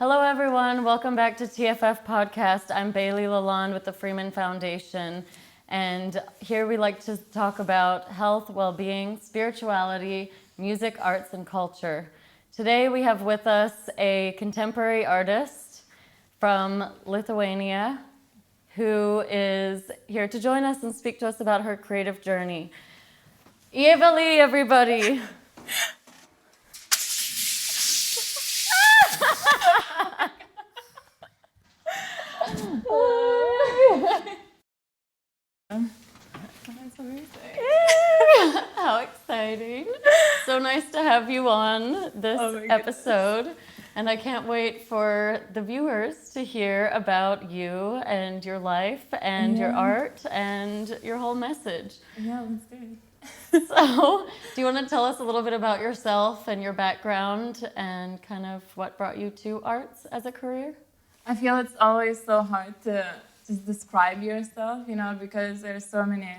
Hello, everyone. Welcome back to TFF Podcast. I'm Bailey Lalonde with the Freeman Foundation. And here we like to talk about health, well-being, spirituality, music, arts, and culture. Today we have with us a contemporary artist from Lithuania who is here to join us and speak to us about her creative journey. Ieva Li, everybody. That's amazing. How exciting. So nice to have you on this episode. And I can't wait for the viewers to hear about you and your life and your art and your whole message. Yeah, let's do it. So, do you want to tell us a little bit about yourself and your background and kind of what brought you to arts as a career? I feel it's always so hard to just describe yourself, because there's so many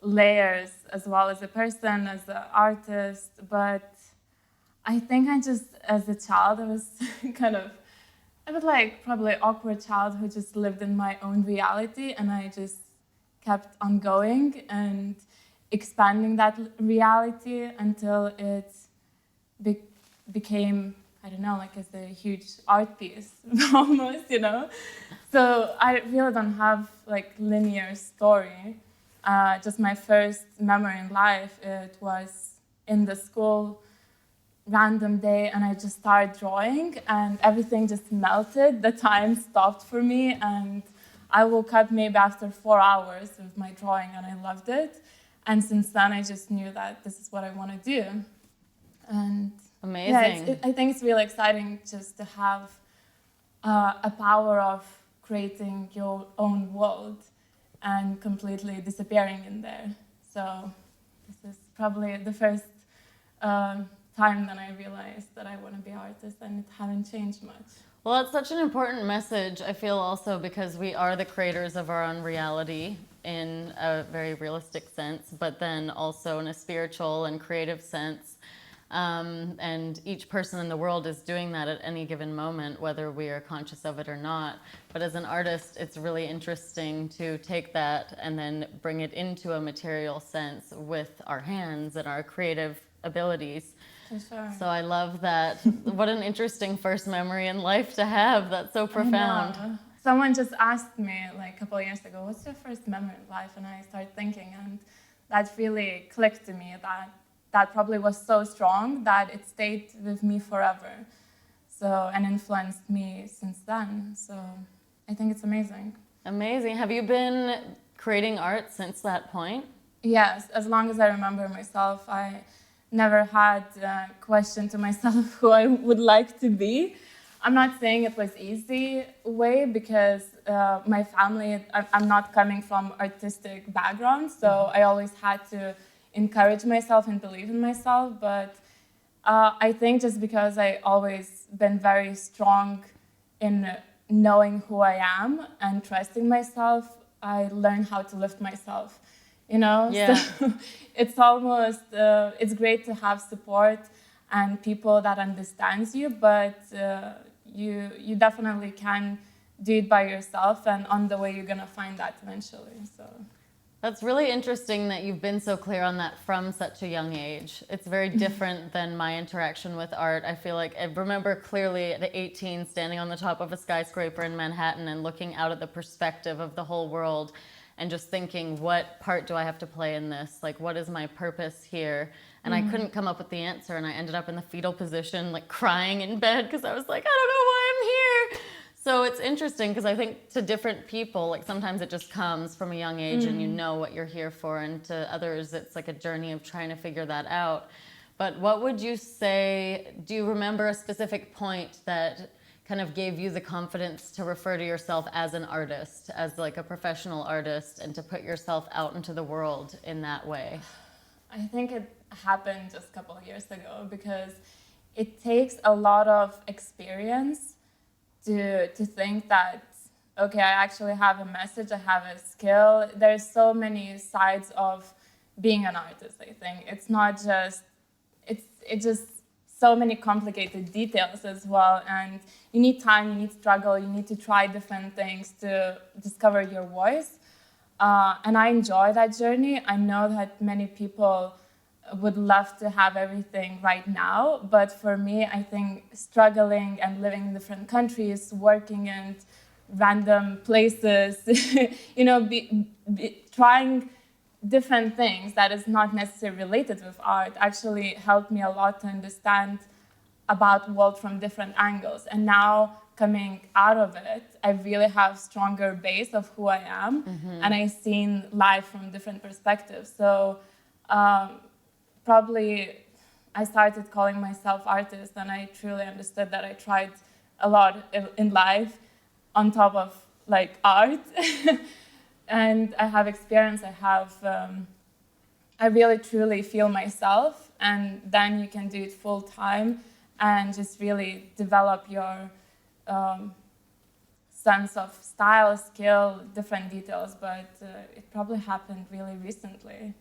layers as well as a person, as an artist. But I think as a child, I was probably awkward child who just lived in my own reality, and I just kept on going and expanding that reality until it became, I don't know, like as a huge art piece almost, So I really don't have like linear story. Just my first memory in life, it was in the school random day, and I just started drawing and everything just melted. The time stopped for me, and I woke up maybe after 4 hours with my drawing, and I loved it. And since then, I just knew that this is what I want to do. And amazing. Yeah, I think it's really exciting just to have a power of creating your own world and completely disappearing in there. So this is probably the first time that I realized that I want to be an artist, and it hasn't changed much. Well, it's such an important message, I feel, also because we are the creators of our own reality in a very realistic sense, but then also in a spiritual and creative sense. And each person in the world is doing that at any given moment, whether we are conscious of it or not. But as an artist, it's really interesting to take that and then bring it into a material sense with our hands and our creative abilities. For sure. So I love that. What an interesting first memory in life to have. That's so profound. I know. Someone just asked me like a couple of years ago, what's your first memory in life? And I started thinking, and that really clicked to me that probably was so strong that it stayed with me forever. So, and influenced me since then. So I think it's amazing. Amazing. Have you been creating art since that point? Yes, as long as I remember myself, I never had a question to myself who I would like to be. I'm not saying it was easy way because my family, I'm not coming from artistic background, so I always had to encourage myself and believe in myself. But I think just because I always been very strong in knowing who I am and trusting myself, I learned how to lift myself. Yeah. So it's almost it's great to have support and people that understands you, but you definitely can do it by yourself, and on the way you're gonna find that eventually. So that's really interesting that you've been so clear on that from such a young age. It's very different than my interaction with art. I feel like I remember clearly at 18 standing on the top of a skyscraper in Manhattan and looking out at the perspective of the whole world and just thinking, what part do I have to play in this? Like, what is my purpose here? And I couldn't come up with the answer, and I ended up in the fetal position, like crying in bed because I was like, I don't know why I'm here. So it's interesting because I think to different people, like sometimes it just comes from a young age and you know what you're here for, and to others it's like a journey of trying to figure that out. But what would you say, do you remember a specific point that kind of gave you the confidence to refer to yourself as an artist, as like a professional artist, and to put yourself out into the world in that way? I think it happened just a couple of years ago because it takes a lot of experience to think that, okay, I actually have a message, I have a skill. There's so many sides of being an artist, I think. It's not just, it's just so many complicated details as well, and you need time, you need struggle, you need to try different things to discover your voice. And I enjoy that journey. I know that many people would love to have everything right now, but for me, I think struggling and living in different countries, working in random places, trying different things that is not necessarily related with art actually helped me a lot to understand about the world from different angles. And now coming out of it, I really have stronger base of who I am, and I've seen life from different perspectives. So probably I started calling myself artist, and I truly understood that I tried a lot in life on top of like art. And I have experience, I really truly feel myself, and then you can do it full time and just really develop your sense of style, skill, different details. But it probably happened really recently,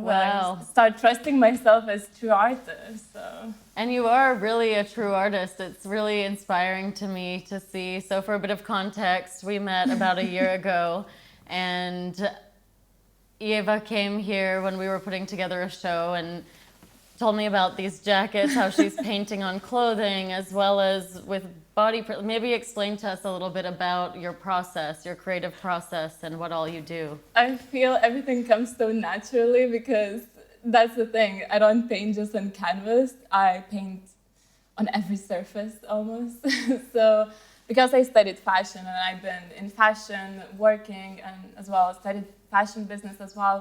when I start trusting myself as true artist. So. And you are really a true artist. It's really inspiring to me to see. So for a bit of context, we met about a year ago, and Ieva came here when we were putting together a show and told me about these jackets, how she's painting on clothing as well as with body print. Maybe explain to us a little bit about your process, your creative process, and what all you do. I feel everything comes so naturally because that's the thing. I don't paint just on canvas. I paint on every surface almost. So because I studied fashion and I've been in fashion working and as well studied fashion business as well,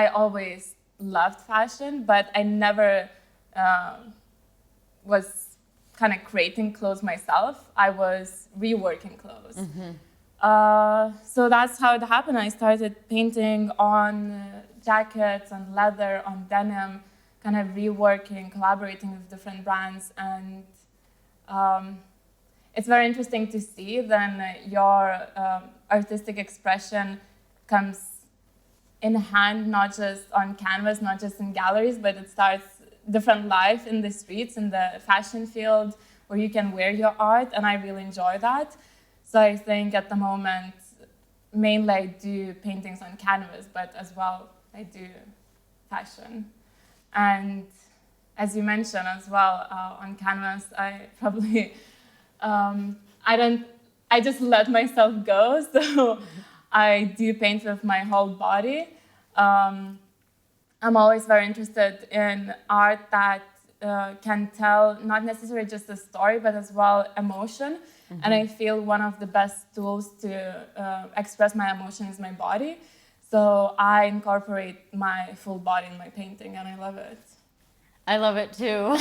I always loved fashion, but I never was kind of creating clothes myself. I was reworking clothes. So that's how it happened. I started painting on jackets, on leather, on denim, kind of reworking, collaborating with different brands. And it's very interesting to see then your artistic expression comes in hand, not just on canvas, not just in galleries, but it starts different life in the streets, in the fashion field, where you can wear your art, and I really enjoy that. So I think at the moment, mainly I do paintings on canvas, but as well, I do fashion. And as you mentioned as well, on canvas, I probably, I just let myself go, so I do paint with my whole body. I'm always very interested in art that can tell not necessarily just a story, but as well emotion. And I feel one of the best tools to express my emotion is my body. So I incorporate my full body in my painting, and I love it. I love it too.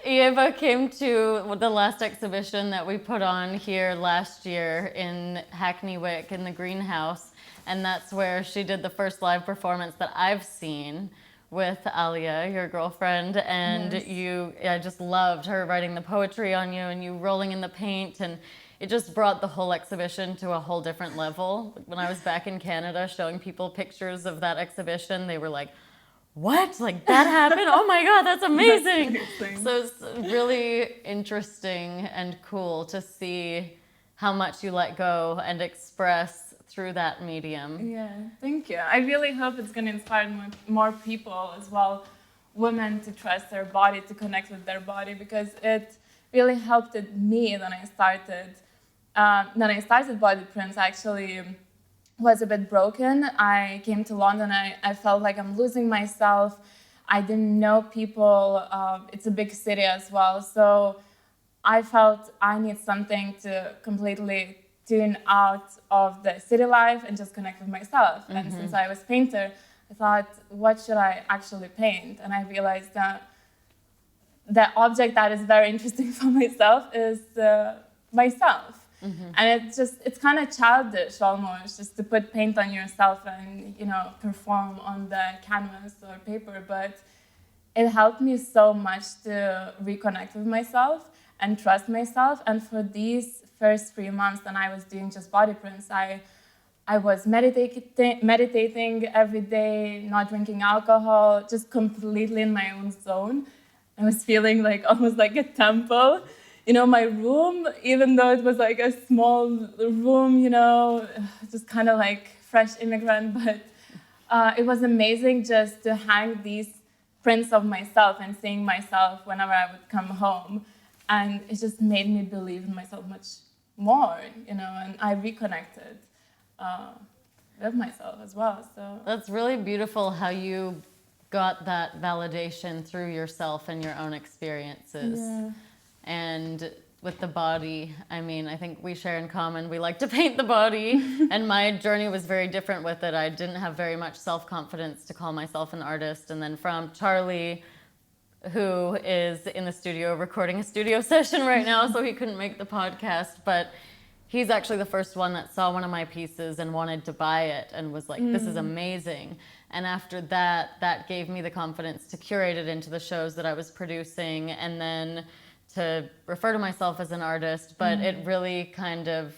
Ieva came to the last exhibition that we put on here last year in Hackney Wick in the greenhouse. And that's where she did the first live performance that I've seen with Alia, your girlfriend. And yes. I just loved her writing the poetry on you and you rolling in the paint. And it just brought the whole exhibition to a whole different level. When I was back in Canada showing people pictures of that exhibition, they were like, what? Like that happened? Oh my God, that's amazing. That's so it's really interesting and cool to see how much you let go and express through that medium. Yeah, thank you. I really hope it's going to inspire more people as well, women to trust their body, to connect with their body, because it really helped me when I started. When I started Body Prints, I actually was a bit broken. I came to London, I felt like I'm losing myself. I didn't know people. It's a big city as well. So I felt I need something to completely tune out of the city life and just connect with myself. And since I was a painter, I thought, what should I actually paint? And I realized that the object that is very interesting for myself is myself. And it's kind of childish almost, just to put paint on yourself and, perform on the canvas or paper. But it helped me so much to reconnect with myself and trust myself. And for these first 3 months when I was doing just body prints, I was meditating every day, not drinking alcohol, just completely in my own zone. I was feeling like almost like a temple. You know, my room, even though it was like a small room, you know, just kind of like fresh immigrant, but it was amazing just to hang these prints of myself and seeing myself whenever I would come home. And it just made me believe in myself much more, you know, and I reconnected with myself as well. So That's really beautiful how you got that validation through yourself and your own experiences. yeah. And with the body, I mean, I think we share in common, we like to paint the body. And my journey was very different with it. I didn't have very much self-confidence to call myself an artist. And then from Charlie, who is in the studio recording a studio session right now, so he couldn't make the podcast, but he's actually the first one that saw one of my pieces and wanted to buy it and was like, this is amazing. And after that, that gave me the confidence to curate it into the shows that I was producing, and then to refer to myself as an artist. But it really kind of,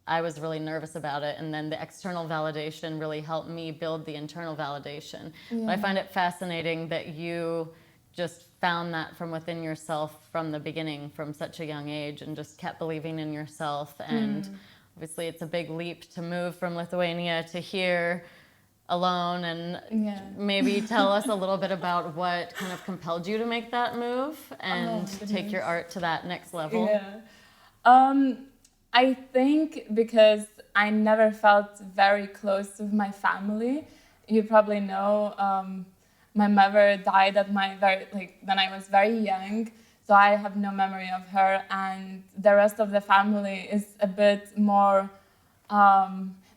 I was really nervous about it. And then the external validation really helped me build the internal validation. Yeah. But I find it fascinating that you just found that from within yourself from the beginning, from such a young age, and just kept believing in yourself. And obviously it's a big leap to move from Lithuania to here alone. And Yeah. maybe tell us a little bit about what kind of compelled you to make that move and take your art to that next level. Yeah. I think because I never felt very close with my family. You probably know, my mother died at when I was very young, so I have no memory of her, and the rest of the family is a bit more,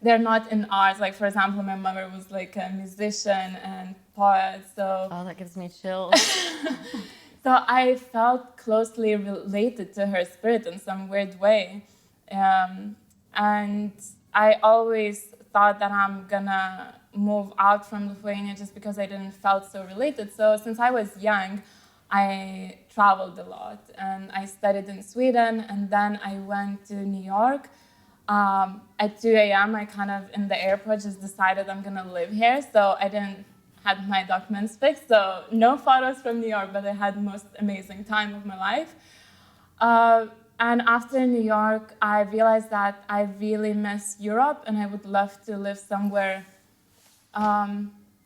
they're not in arts. Like, for example, my mother was like a musician and poet, so... Oh, that gives me chills. So I felt closely related to her spirit in some weird way. And I always thought that I'm gonna move out from Lithuania just because I didn't felt so related. So since I was young, I traveled a lot, and I studied in Sweden, and then I went to New York. At 2 a.m. I kind of in the airport just decided I'm gonna live here. So I didn't had my documents fixed, so no photos from New York, but I had the most amazing time of my life. And after New York, I realized that I really miss Europe, and I would love to live somewhere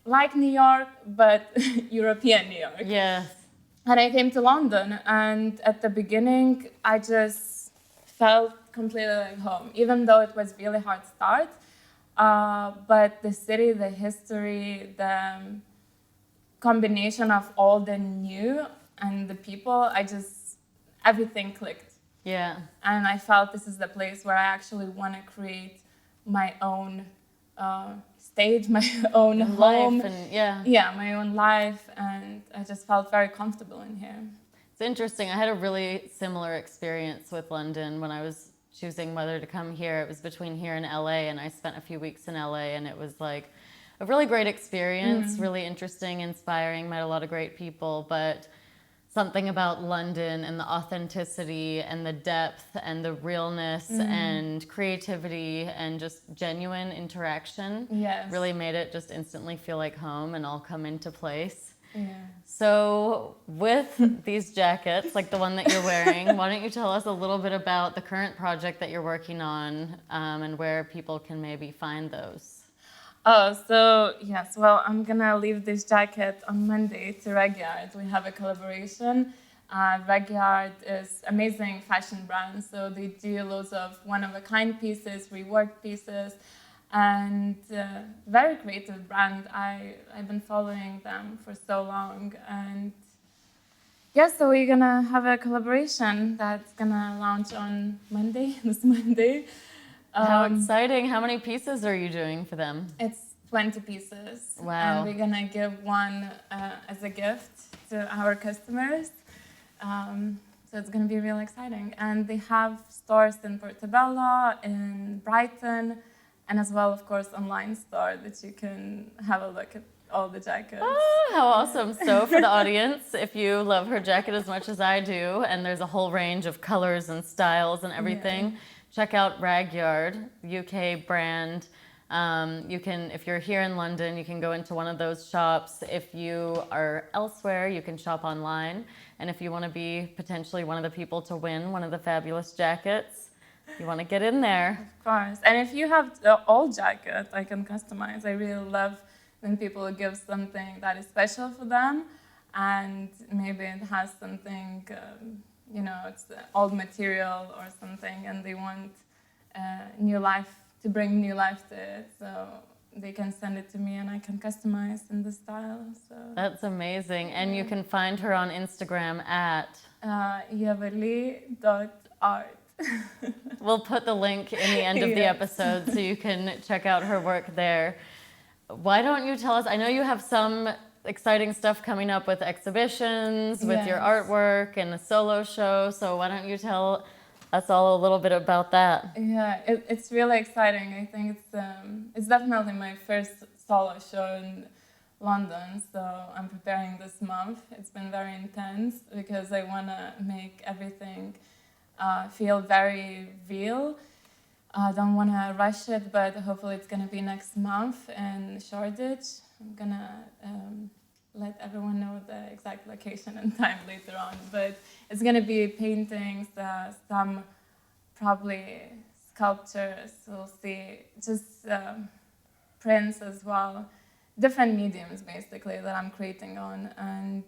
like New York, but European New York. Yes. And I came to London, and at the beginning, I just felt completely like home, even though it was really hard start. But the city, the history, the combination of all the new and the people, everything clicked. Yeah. And I felt this is the place where I actually want to create my own stage, my own home. Life and Yeah, my own life. And I just felt very comfortable in here. It's interesting. I had a really similar experience with London when I was choosing whether to come here. It was between here and LA, and I spent a few weeks in LA, and it was like a really great experience, really interesting, inspiring, met a lot of great people, but something about London and the authenticity and the depth and the realness and creativity and just genuine interaction really made it just instantly feel like home and all come into place. Yeah. So with these jackets, like the one that you're wearing, why don't you tell us a little bit about the current project that you're working on and where people can maybe find those? Oh, so yes, well, I'm gonna leave this jacket on Monday to Regyard. We have a collaboration. Regyard is amazing fashion brand, so they do loads of one-of-a-kind pieces, reworked pieces, and very creative brand. I've been following them for so long, and yeah, so we're gonna have a collaboration that's gonna launch on Monday, this Monday. How exciting. How many pieces are you doing for them? It's 20 pieces. Wow. And we're gonna give one as a gift to our customers. So it's gonna be really exciting. And they have stores in Portobello, in Brighton, and as well, of course, online store that you can have a look at all the jackets. Oh, how awesome. So for the audience, if you love her jacket as much as I do, and there's a whole range of colors and styles and everything, check out Regyard, UK brand. You can, if you're here in London, you can go into one of those shops. If you are elsewhere, you can shop online. And if you want to be potentially one of the people to win one of the fabulous jackets, you want to get in there. Of course. And if you have the old jacket, I can customize. I really love when people give something that is special for them, and maybe it has something, it's the old material or something, and they want new life, to bring new life to it. So they can send it to me and I can customize in the style. So That's amazing. And you can find her on Instagram at ievali.art. We'll put the link in the end of the episode so you can check out her work there. Why don't you tell us, I know you have some exciting stuff coming up with exhibitions, with your artwork and a solo show, so why don't you tell us all a little bit about that? Yeah, it's really exciting. I think it's definitely my first solo show in London, so I'm preparing this month. It's been very intense because I want to make everything feel very real. I don't want to rush it, but hopefully it's going to be next month in Shoreditch. I'm going to let everyone know the exact location and time later on. But it's going to be paintings, some probably sculptures, we'll see, just prints as well. Different mediums, basically, that I'm creating on. And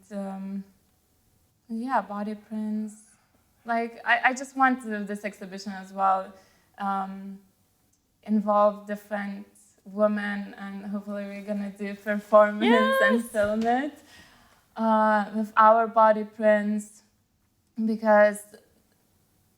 body prints. Like, I just want this exhibition as well involve different women, and hopefully we're gonna do performance and film it with our body prints, because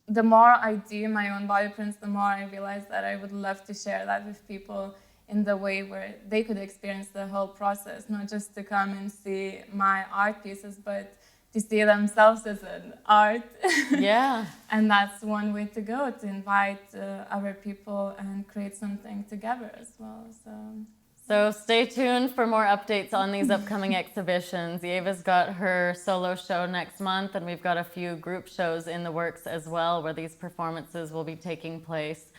the more I do my own body prints, the more I realize that I would love to share that with people in the way where they could experience the whole process, not just to come and see my art pieces, but to see themselves as an art. Yeah. And that's one way to go, to invite other people and create something together as well. So stay tuned for more updates on these upcoming exhibitions. Ieva's got her solo show next month, and we've got a few group shows in the works as well where these performances will be taking place.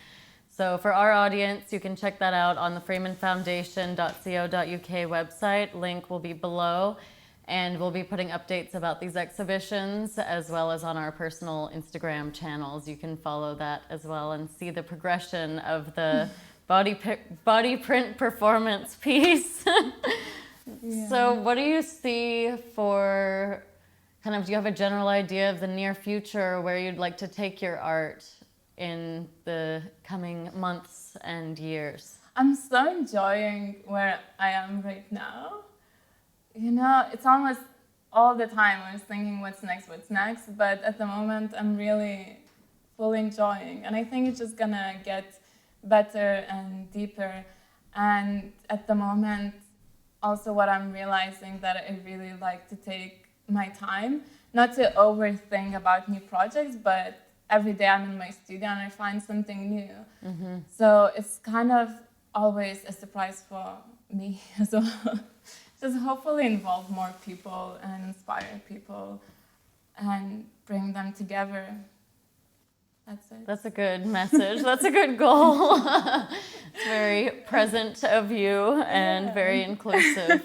So for our audience, you can check that out on the freemanfoundation.co.uk website. Link will be below. And we'll be putting updates about these exhibitions as well as on our personal Instagram channels. You can follow that as well and see the progression of the body print performance piece. So what do you see for do you have a general idea of the near future, where you'd like to take your art in the coming months and years? I'm so enjoying where I am right now. It's almost all the time I was thinking what's next, but at the moment I'm really fully enjoying, and I think it's just gonna get better and deeper. And at the moment, also what I'm realizing, that I really like to take my time, not to overthink about new projects, but every day I'm in my studio and I find something new. Mm-hmm. So it's kind of always a surprise for me as well. Just hopefully involve more people and inspire people and bring them together. That's it. That's a good message. That's a good goal. It's very present of you and very inclusive.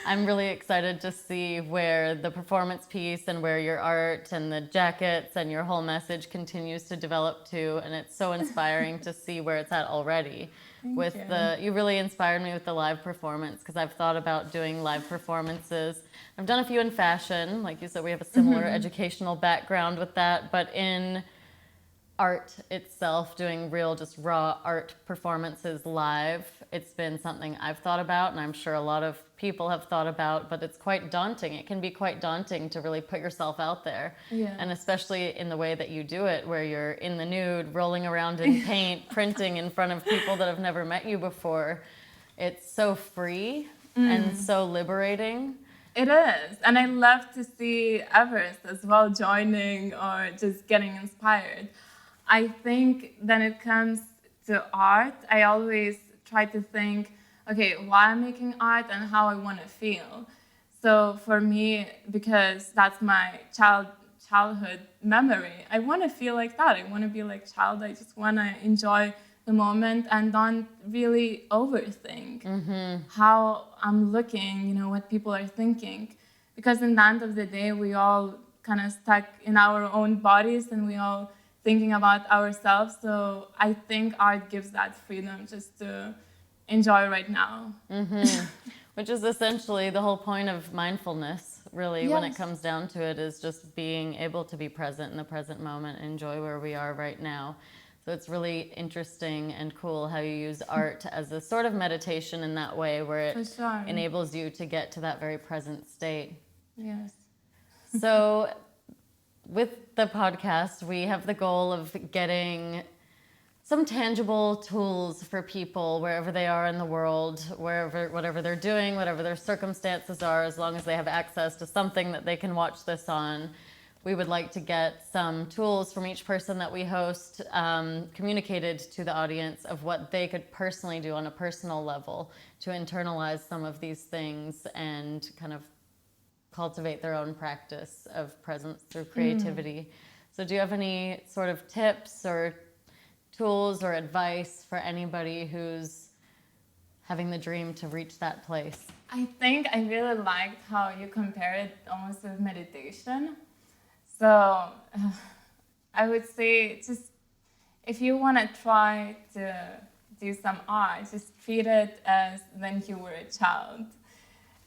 I'm really excited to see where the performance piece and where your art and the jackets and your whole message continues to develop to, and it's so inspiring to see where it's at already. You really inspired me with the live performance, because I've thought about doing live performances. I've done a few in fashion, like you said, we have a similar educational background with that, but in art itself, doing real, just raw art performances live, it's been something I've thought about, and I'm sure a lot of people have thought about, but it's quite daunting. It can be quite daunting to really put yourself out there. Yeah. And especially in the way that you do it, where you're in the nude, rolling around in paint, printing in front of people that have never met you before. It's so free and so liberating. It is. And I love to see others as well joining or just getting inspired. I think when it comes to art, I always try to think, okay, why I'm making art and how I want to feel. So for me, because that's my childhood memory, I want to feel like that. I want to be like child. I just want to enjoy the moment and don't really overthink how I'm looking, you know, what people are thinking. Because in the end of the day, we all kind of stuck in our own bodies and we all thinking about ourselves. So I think art gives that freedom just to enjoy right now. Which is essentially the whole point of mindfulness, really, when it Yes. comes down to it, is just being able to be present in the present moment, enjoy where we are right now. So it's really interesting and cool how you use art as a sort of meditation in that way, where For it sure. enables you to get to that very present state. Yes. So with the podcast, we have the goal of getting some tangible tools for people wherever they are in the world, whatever they're doing, whatever their circumstances are, as long as they have access to something that they can watch this on. We would like to get some tools from each person that we host communicated to the audience of what they could personally do on a personal level to internalize some of these things and kind of cultivate their own practice of presence through creativity. So do you have any sort of tips or tools or advice for anybody who's having the dream to reach that place? I think I really liked how you compare it almost with meditation. So I would say just if you want to try to do some art, just treat it as when you were a child.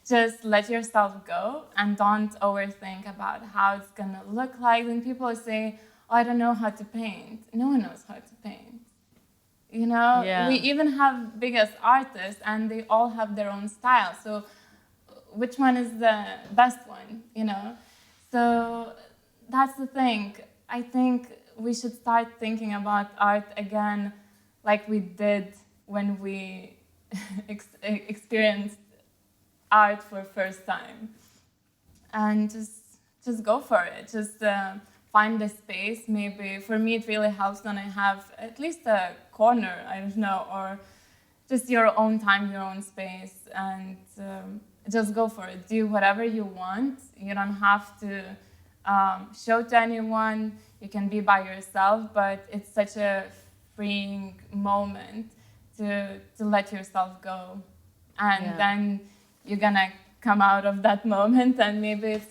Just let yourself go and don't overthink about how it's going to look like. When people say, oh, I don't know how to paint. No one knows how to paint. You know, Yeah. we even have biggest artists and they all have their own style. So which one is the best one, you know? So that's the thing. I think we should start thinking about art again like we did when we experienced art for first time. And just go for it. Just find a space. Maybe for me it really helps when I have at least a corner, I don't know, or just your own time, your own space, and just go for it. Do whatever you want. You don't have to show to anyone. You can be by yourself, but it's such a freeing moment to let yourself go. And then you're gonna come out of that moment and maybe it's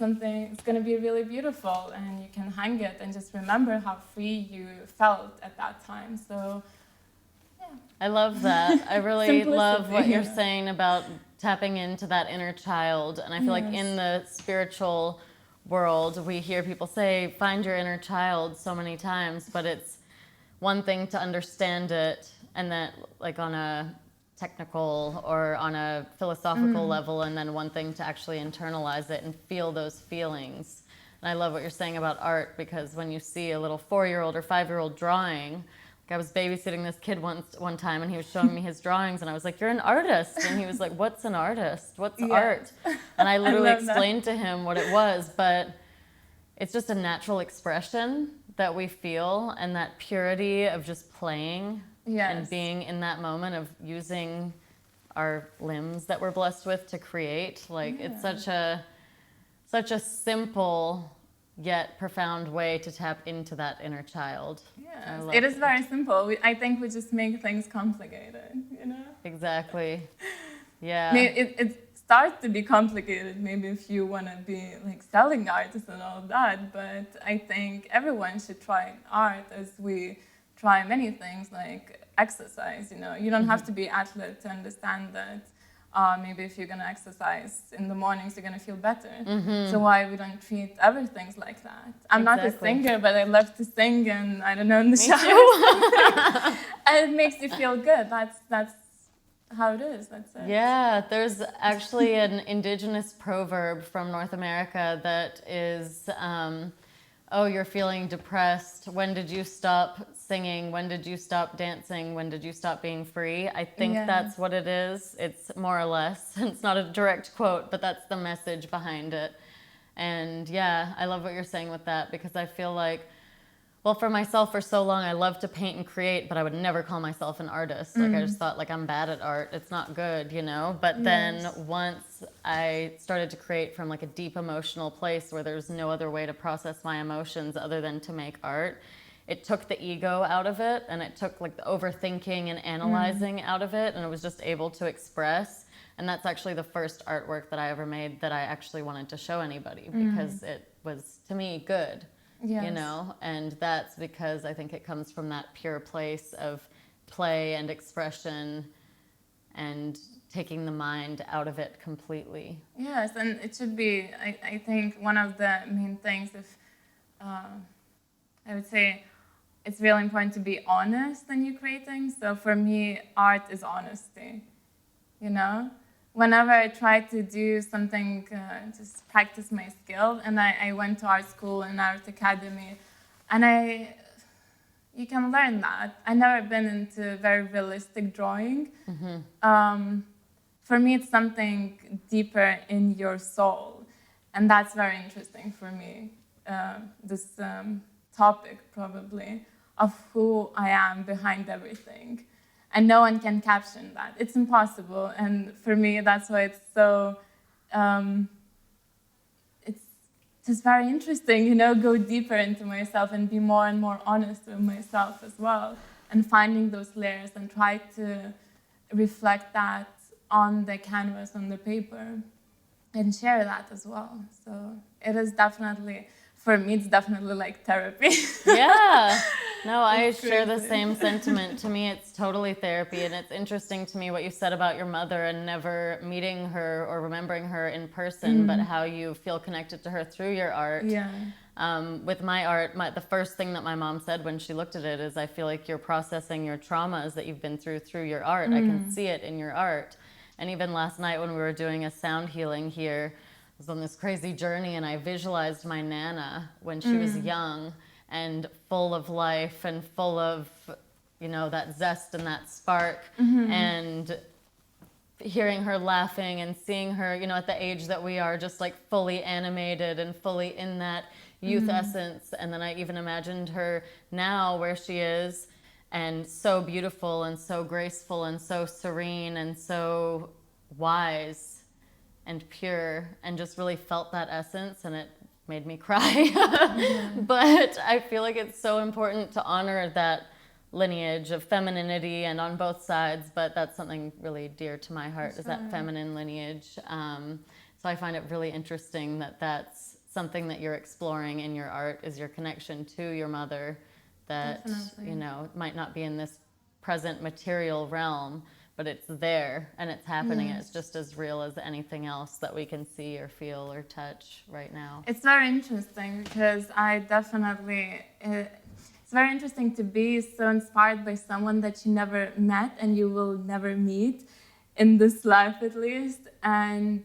gonna be really beautiful and you can hang it and just remember how free you felt at that time. So I love that. I really love what you're Yeah. saying about tapping into that inner child. And I feel like in the spiritual world, we hear people say, find your inner child so many times, but it's one thing to understand it and then like on a technical or on a philosophical level, and then one thing to actually internalize it and feel those feelings. And I love what you're saying about art, because when you see a little 4-year-old or 5-year-old drawing, like I was babysitting this kid one time and he was showing me his drawings and I was like, you're an artist. And he was like, what's an artist? What's art? And I literally explained to him what it was, but it's just a natural expression that we feel, and that purity of just playing and being in that moment of using our limbs that we're blessed with to create. Like it's such a simple yet profound way to tap into that inner child. Yes, it is very simple. I think we just make things complicated, you know? Exactly. Yeah. It starts to be complicated maybe if you want to be like selling artists and all that, but I think everyone should try art as we try many things like exercise, you know? You don't have to be athlete to understand that maybe if you're going to exercise in the mornings, you're going to feel better. So why we don't treat everything like that? I'm not a singer, but I love to sing and, I don't know, in the shower. And it makes you feel good. That's how it is. That's it. Yeah, there's actually an indigenous proverb from North America that is, oh, you're feeling depressed. When did you stop singing? When did you stop dancing? When did you stop being free? I think that's what it is. It's more or less. It's not a direct quote, but that's the message behind it. And yeah, I love what you're saying with that, because I feel like, well, for myself, for so long, I loved to paint and create, but I would never call myself an artist. Like I just thought, like, I'm bad at art. It's not good, you know? But then once I started to create from like a deep emotional place where there's no other way to process my emotions other than to make art, it took the ego out of it, and it took like the overthinking and analyzing out of it, and it was just able to express. And that's actually the first artwork that I ever made that I actually wanted to show anybody, because it was, to me, good. Yes. You know, and that's because I think it comes from that pure place of play and expression and taking the mind out of it completely. Yes, and it should be, I think, one of the main things. If I would say it's really important to be honest when you're creating. So for me, art is honesty, you know? Whenever I try to do something, just practice my skill, and I went to art school and art academy, and you can learn that. I never been into very realistic drawing. For me, it's something deeper in your soul, and that's very interesting for me. This topic, probably, of who I am behind everything. And no one can caption that. It's impossible. And for me, that's why it's so, it's just very interesting, you know, go deeper into myself and be more and more honest with myself as well. And finding those layers and try to reflect that on the canvas, on the paper, and share that as well. So it is definitely, for me, it's definitely like therapy. Yeah. No, I share the same sentiment. To me, it's totally therapy. And it's interesting to me what you said about your mother and never meeting her or remembering her in person, but how you feel connected to her through your art. Yeah. With my art, the first thing that my mom said when she looked at it is, I feel like you're processing your traumas that you've been through your art. I can see it in your art. And even last night when we were doing a sound healing here, I was on this crazy journey, and I visualized my Nana when she was young and full of life and full of, you know, that zest and that spark. And hearing her laughing and seeing her, you know, at the age that we are, just like fully animated and fully in that youth essence. And then I even imagined her now where she is, and so beautiful and so graceful and so serene and so wise and pure, and just really felt that essence, and it made me cry. But I feel like it's so important to honor that lineage of femininity, and on both sides, but that's something really dear to my heart, is that feminine lineage. So I find it really interesting that that's something that you're exploring in your art, is your connection to your mother, that, you know, might not be in this present material realm, but it's there and it's happening. It's just as real as anything else that we can see or feel or touch right now. It's very interesting, because I definitely, it's very interesting to be so inspired by someone that you never met and you will never meet, in this life at least. And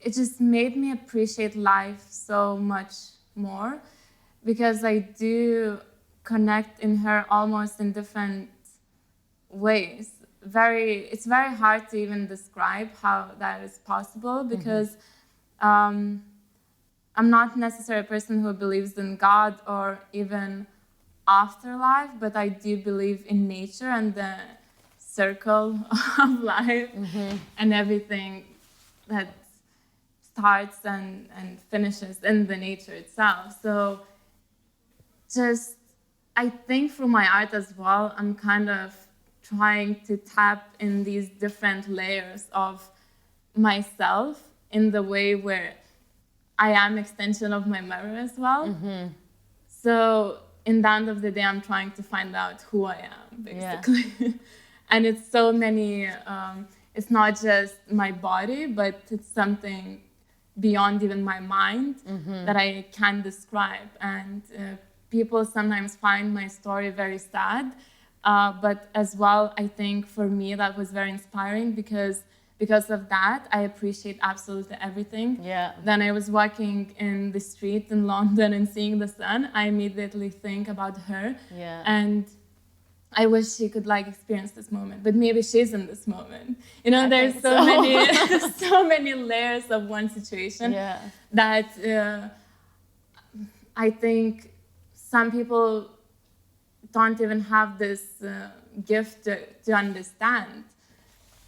it just made me appreciate life so much more, because I do connect in her almost in different ways. It's very hard to even describe how that is possible, because I'm not necessarily a person who believes in God or even afterlife, but I do believe in nature and the circle of life and everything that starts and finishes in the nature itself. So just, I think through my art as well, I'm kind of trying to tap in these different layers of myself in the way where I am extension of my mirror as well. So in the end of the day, I'm trying to find out who I am, basically. Yeah. And it's so many, it's not just my body, but it's something beyond even my mind that I can't describe. And people sometimes find my story very sad. But as well, I think for me that was very inspiring, because of that, I appreciate absolutely everything. Yeah. Then I was walking in the street in London and seeing the sun, I immediately think about her. Yeah. And I wish she could like experience this moment, but maybe she's in this moment. You know, there's many, so many layers of one situation that I think some people don't even have this gift to understand.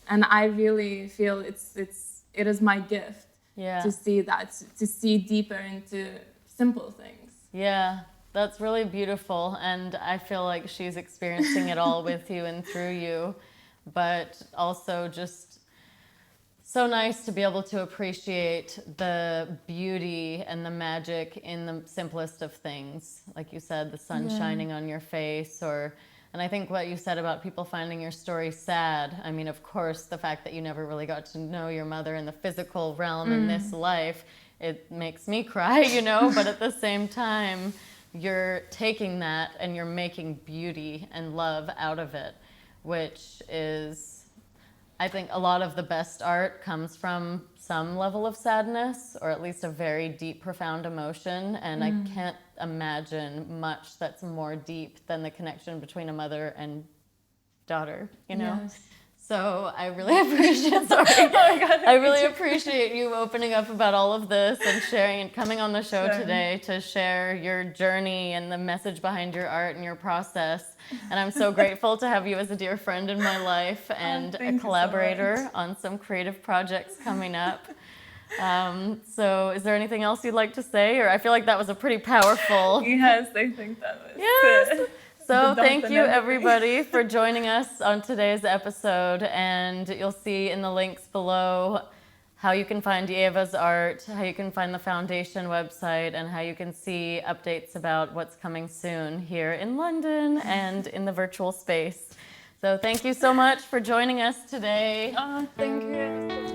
And I really feel it is my gift to see that, to see deeper into simple things. Yeah, That's really beautiful, and I feel like she's experiencing it all with you and through you, but also just so nice to be able to appreciate the beauty and the magic in the simplest of things. Like you said, the sun shining on your face, and I think what you said about people finding your story sad, I mean, of course, the fact that you never really got to know your mother in the physical realm in this life, it makes me cry, you know, but at the same time, you're taking that and you're making beauty and love out of it, which is, I think a lot of the best art comes from some level of sadness, or at least a very deep, profound emotion. And I can't imagine much that's more deep than the connection between a mother and daughter, you know? Yes. So I really appreciate, sorry, Oh my God, I really appreciate you opening up about all of this and sharing and coming on the show today to share your journey and the message behind your art and your process. And I'm so grateful to have you as a dear friend in my life and a collaborator on some creative projects coming up. So is there anything else you'd like to say? Or I feel like that was a pretty powerful... Yes, I think that was... Yes! So thank you everybody for joining us on today's episode, and you'll see in the links below how you can find Ieva's art, how you can find the foundation website, and how you can see updates about what's coming soon here in London and in the virtual space. So thank you so much for joining us today. Oh, thank you.